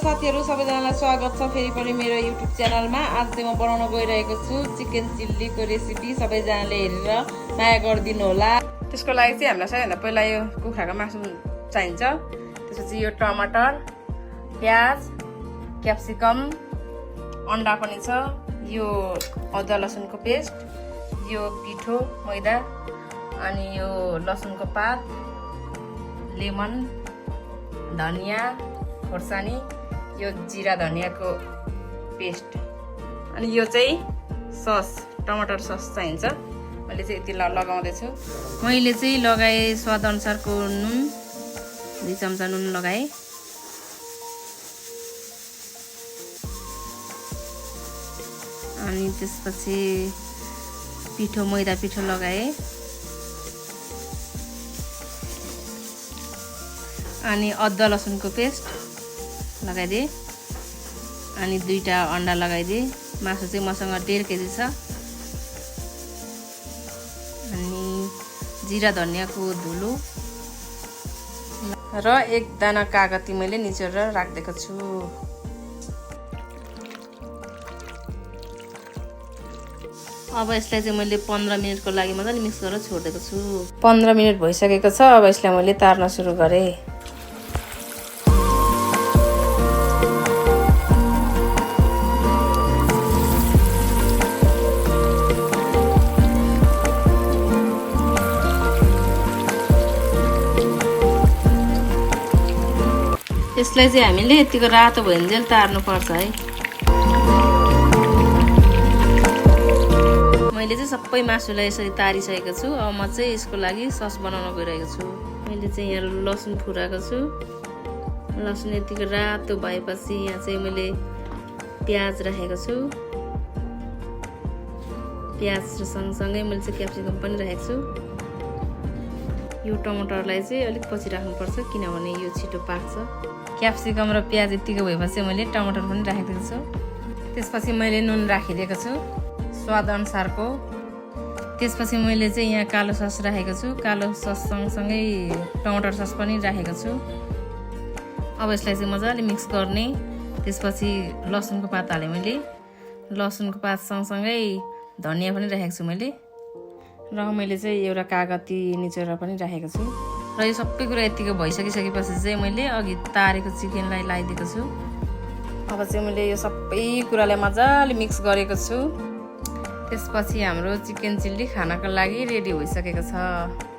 साथीहरु सबैजनालाई स्वागत छ फेरि पनि मेरो YouTube च्यानलमा। आज चाहिँ म बनाउन गइरहेको छु चिकन चिल्लीको रेसिपी। सबैजनाले हेरेर माया गरिदिनु होला। त्यसको लागि चाहिँ हामीलाई सबैभन्दा पहिला यो कुखुराको मासु चाहिन्छ। त्यसपछि यो टमाटर, प्याज, क्याप्सिकम, अन्डा पनि छ, यो अदुवा लसुनको पेस्ट, यो पिठो मैदा, अनि यो लसुनको पात, लेमन, धनिया, खोर्सानी, यो जिरा धनियाको पेस्ट, अनि यो चाहिँ सस टमाटर सस चाहिन्छ। मैले चाहिँ यति लगाउँदैछु। मैले चाहिँ लगाए स्वाद अनुसारको नुन, 2 चम्चा नुन लगाए। अनि त्यसपछि पिठो मैदा पिठो लगाए। अनि अदुवा लसुनको पेस्ट लगाइदिए। अनि 2टा अन्डा लगाइदिए। मासु चाहिँ मसँग 1.5 केजी छ। अनि जिरा धनियाको धुलो र 1 दाना कागती मैले निचोरेर राखिदिएको छु। अब यसलाई चाहिँ मैले 15 मिनेटको लागि मजाले मिक्स गरेर छोडिदिएको छु। 15 मिनेट भइसकेको छ। अब यसलाई मैले तार्न सुरु गरेँ। यसलाई चाहिँ हामीले यतिको रातो भइन्जेल तार्नु पर्छ है। मैले चाहिँ सबै मासुलाई यसरी तारिसकेको छु। अब म चाहिँ यसको लागि सस बनाउन गइरहेको छु। मैले चाहिँ यहाँ लसुन फुराएको छु। लसुन यतिको रातो भएपछि यहाँ चाहिँ मैले प्याज राखेको छु। प्याज र सँगसँगै मैले चाहिँ क्याप्सिकम पनि राखेको छु। यो टमाटरलाई चाहिँ अलिक पछि राख्नुपर्छ किनभने यो छिटो पाक्छ। क्याप्सिकम र प्याज यतिको भएपछि मैले टमाटर पनि राखिदिएको छु। त्यसपछि मैले नुन राखिदिएको छु स्वाद अनुसारको। त्यसपछि मैले चाहिँ यहाँ कालो सस राखेको छु। कालो सस सँगसँगै टमाटर सस पनि राखेको छु। अब यसलाई चाहिँ मजाले मिक्स गर्ने। त्यसपछि लसुनको पात हालेँ मैले। लसुनको पात सँगसँगै धनिया पनि राखेको छु मैले। र मैले चाहिँ एउटा कागती निचोरेर पनि राखेको छु। र यो सबै कुरा यतिको भइसकिसकेपछि चाहिँ मैले अघि तारेको चिकनलाई लगाइदिएको छु। अब चाहिँ मैले यो सबै कुरालाई मजाले मिक्स गरेको छु। त्यसपछि हाम्रो चिकन चिल्ली खानको लागि रेडी भइसकेको छ।